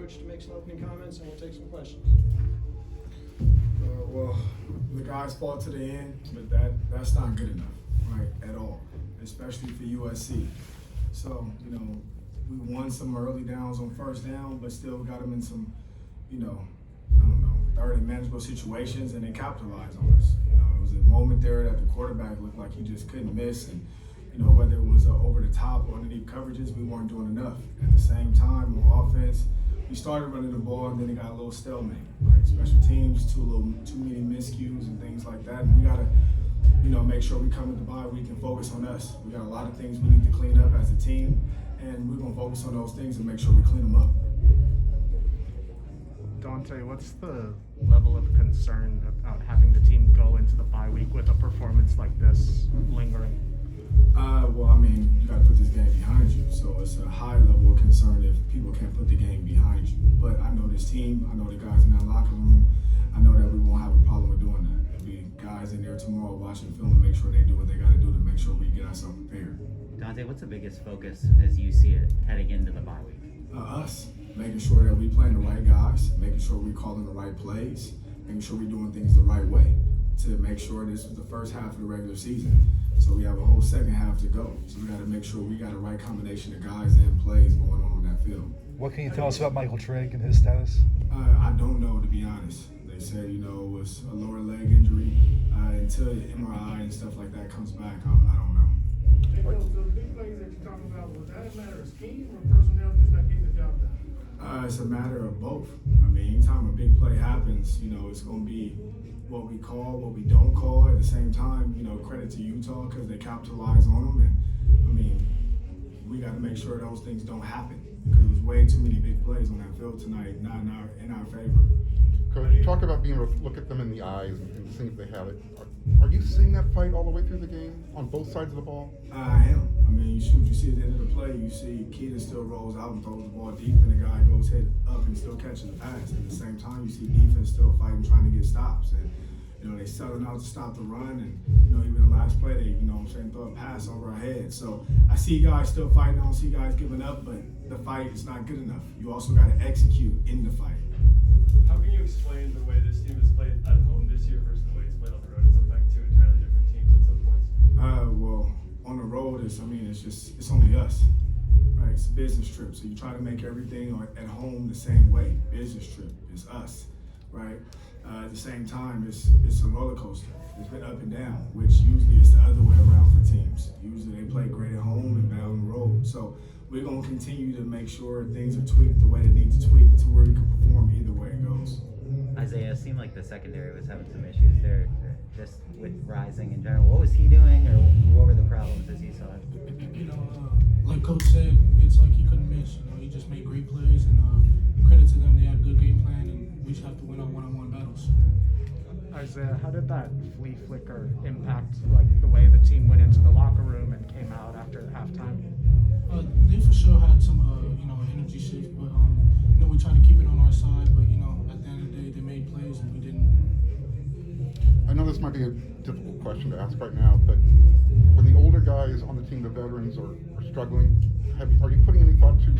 coach to make some opening comments, and we'll take some questions. Well, the guys fought to the end, but that's not good enough, right, at all, especially for USC. So, we won some early downs on first down, but still got them in some, third and manageable situations, and they capitalized on us. It was a moment there that the quarterback looked like he just couldn't miss, and whether it was over the top or underneath coverages, we weren't doing enough. At the same time, on offense, we started running the ball, and then it got a little stalemate. Right? Special teams, too many miscues and things like that. And we gotta, make sure we come with the bye week and focus on us. We got a lot of things we need to clean up as a team, and we're gonna focus on those things and make sure we clean them up. Donte, what's the level of concern about having the team go into the bye week with a performance like this lingering? You got to put this game behind you. So it's a high level of concern if people can't put the game behind you. But I know this team. I know the guys in that locker room. I know that we won't have a problem with doing that. There'll be guys in there tomorrow watching film and make sure they do what they got to do to make sure we get ourselves prepared. Donte, what's the biggest focus as you see it heading into the bye week? Us. Making sure that we playing the right guys, making sure we're calling the right plays, making sure we're doing things the right way to make sure this is the first half of the regular season. So we have a whole second half to go. So we got to make sure we got the right combination of guys and plays going on that field. What can you tell us about Michael Trigg and his status? I don't know, to be honest. They said, it was a lower leg injury. Until the MRI and stuff like that comes back, I don't know. Hey, Coach, those big plays that you're talking about, was that a matter of scheme or personnel just not getting the job done? It's a matter of both. Anytime a big play happens, it's going to be what we call, what we don't call. At the same time, credit to Utah because they capitalize on them. And we got to make sure those things don't happen because there was way too many big plays on that field tonight, not in our favor. Coach, you talk about being able to look at them in the eyes and seeing if they have it. Are you seeing that fight all the way through the game on both sides of the ball? I am. You see at the end of the play, you see Kedon still rolls out and throws the ball deep, and the guy goes head up and still catches the pass. At the same time, you see defense still fighting, trying to get stops. And, they selling out to stop the run, and, even the last play, they, throw a pass over our heads. So I see guys still fighting. I don't see guys giving up, but the fight is not good enough. You also got to execute in the fight. How can you explain the way this team has played at home this year versus the way it's played on the road? It's looked like two entirely different teams at some points. On the road, it's only us, right? It's a business trip, so you try to make everything at home the same way. Business trip, it's us, right? At the same time, it's a roller coaster. It's been up and down, which usually is the other way around for teams. Usually they play great at home and bad on the road. So we're going to continue to make sure things are tweaked the way they need to tweak to where we can perform either way it goes. Isaiah, it seemed like the secondary was having some issues there, just with Rising in general. What was he doing, or what were the problems as you saw it? Like Coach said, it's like he couldn't miss. He just made great plays, and credit to them, they had a good game plan, and we just have to win our one-on-one battles. Isaiah, how did that flea flicker impact the way the team went into the locker room and came out after halftime? They for sure had some energy shift, but we tried to keep it on our side. But at the end of the day, they made plays and we didn't. I know this might be a difficult question to ask right now, but when the older guys on the team, the veterans, are struggling, are you putting any thought to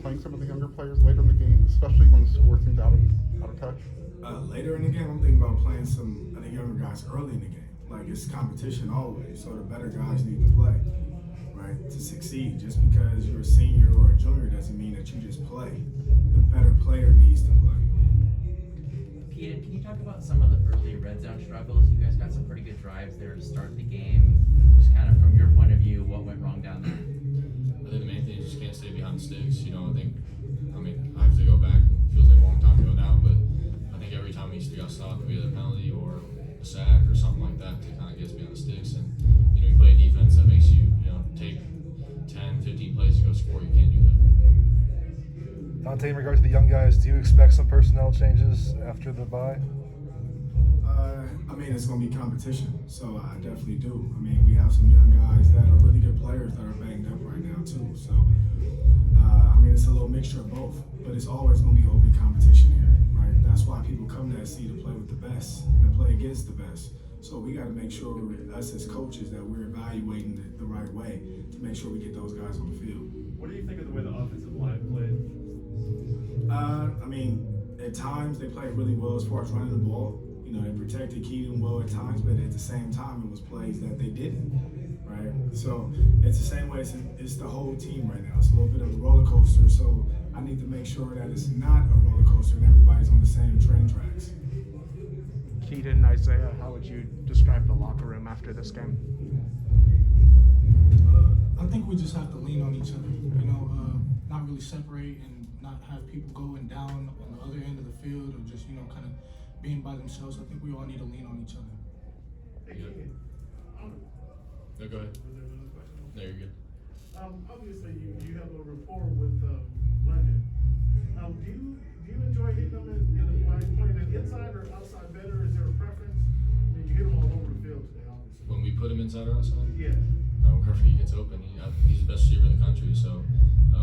playing some of the younger players later in the game, especially when the score seems out of touch? Later in the game, I'm thinking about playing some of the younger guys early in the game. It's competition always, so the better guys need to play, right, to succeed. Just because you're a senior or a junior doesn't mean that you just play. The better player needs to play. Kedon, can you talk about some of the early red zone struggles? You guys got some pretty good drives there to start the game. Just kind of from your point of view, what went wrong down there? I think the main thing is just can't stay behind the sticks. I have to go back. It feels like a long time ago now, but I think every time we got stopped, we had a penalty or a sack or something like that to kind of get us behind the sticks. And, you play a defense that makes you, take 10, 15 plays to go score. You can't do that. Donte, in regard to the young guys, do you expect some personnel changes after the bye? It's going to be competition, so I definitely do. We have some young guys that are really good players that are banged up right now too. So, it's a little mixture of both, but it's always going to be open competition here, right? That's why people come to SC to play with the best and play against the best. So we got to make sure, us as coaches, that we're evaluating the right way to make sure we get those guys on the field. What do you think of the way the offensive line played? I mean, at times they played really well as far as running the ball. You know, they protected Kedon well at times, but at the same time, it was plays that they didn't, right? So it's the same way. It's the whole team right now. It's a little bit of a roller coaster. So I need to make sure that it's not a roller coaster and everybody's on the same train tracks. Kedon, Isaiah, how would you describe the locker room after this game? I think we just have to lean on each other, you know, not really separate and not have people going down on the other end of the field or just, you know, kind of being by themselves. I think we all need to lean on each other. No, go ahead. No, you're good. Obviously, you have a rapport with London. Do you enjoy hitting them while you're playing it inside or outside better? Is there a preference? I mean, you hit them all over the field today, obviously. When we put him inside or outside? Yeah. Wherever he gets open, he's the best receiver in the country. So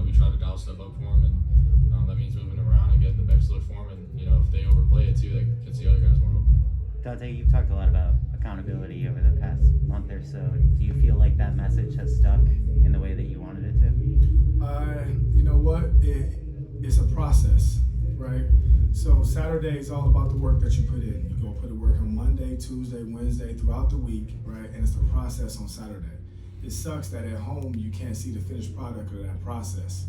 we try to dial stuff up for him, and that means moving him around and getting the best look for him. And you know, if they overplay it too, that gets the other guys more open. Donte, you've talked a lot about accountability over the past month or so. Do you feel like that message has stuck in the way that you wanted it to? You know what? It's a process, right? So Saturday is all about the work that you put in. You go put the work on Monday, Tuesday, Wednesday, throughout the week, right? And it's the process on Saturday. It sucks that at home you can't see the finished product of that process,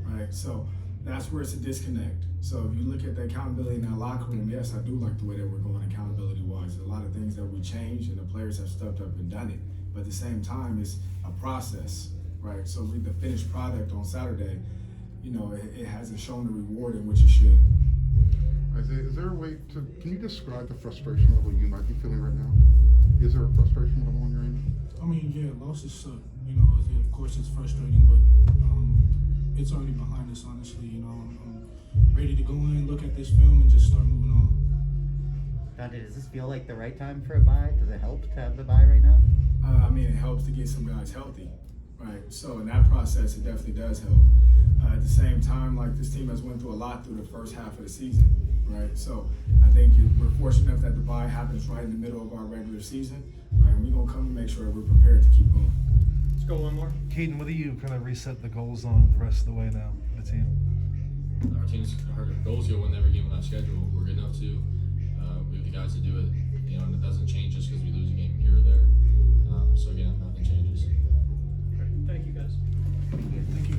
right? So that's where it's a disconnect. So if you look at the accountability in that locker room, yes, I do like the way that we're going accountability-wise. There's a lot of things that we changed, and the players have stepped up and done it. But at the same time, it's a process, right? So with the finished product on Saturday, you know, it hasn't shown the reward in which it should. Isaiah, is there a way to, can you describe the frustration level you might be feeling right now? Is there a frustration level on your end? I mean, yeah, losses suck. You know, of course it's frustrating, but it's already behind us, honestly. You know, I'm ready to go in, look at this film, and just start moving on. Donte, does this feel like the right time for a bye? Does it help to have the bye right now? I mean, it helps to get some guys healthy, right? So in that process, it definitely does help. At the same time, like this team has went through a lot through the first half of the season, right? So I think we're fortunate enough that the bye happens right in the middle of our regular season, right? And we're gonna come and make sure that we're prepared to keep going. Let's go one more. Kedon, what do you kind of reset the goals on the rest of the way now, the team? Our goals here win every game on that schedule. We're good enough to. We have the guys to do it. You know, and it doesn't change just because we lose a game here or there. So again, nothing changes. Great. Thank you, guys. Thank you.